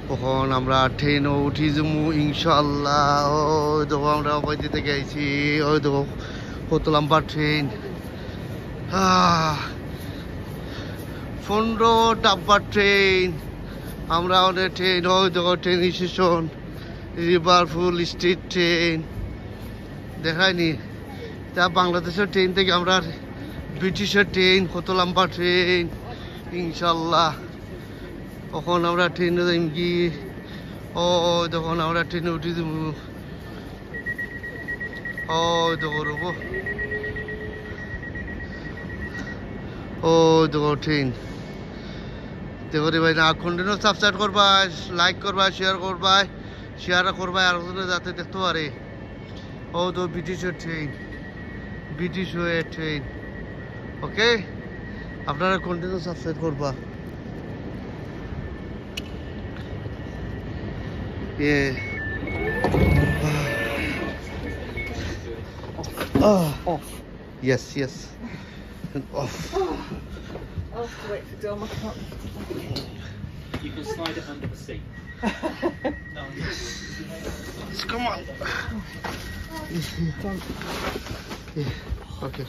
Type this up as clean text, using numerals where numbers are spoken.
তখন আমরা ট্রেনও উঠি যাবো ইনশাল্লাহ। ওই দেখো আমরা ওই থেকে আইছি, ওই দেখো কত লম্বা ট্রেন, 15 ডাব্বার ট্রেন। আমরা অনেক ট্রেন, ওই দেখো ট্রেন স্টেশন, রিভারপুল স্ট্রিট ট্রেন দেখায়নি। তা বাংলাদেশের ট্রেন থেকে আমরা ব্রিটিশের ট্রেন, কত লম্বা ট্রেন ইনশাল্লাহ। তখন আমরা ট্রেনে যাইম কি, ও তখন আমরা ট্রেনে উঠে যাব। ও দেখো রবো, ও দেখো ট্রেন দেখো রে ভাই। না কন্টিনিউ সাবস্ক্রাইব করবা, লাইক করবা, শেয়ার করবা আর যাতে দেখতে পারে। ও তো ব্রিটিশের ট্রেন, ব্রিটিশ ওয়ে ট্রেন। ওকে, আপনারা কন্টিনিউ সাবস্ক্রাইব করবা। Off. Yes. And off. I'll have to wait for Dom. I can't. You can slide it under the seat. No, Come on. Yeah. Okay.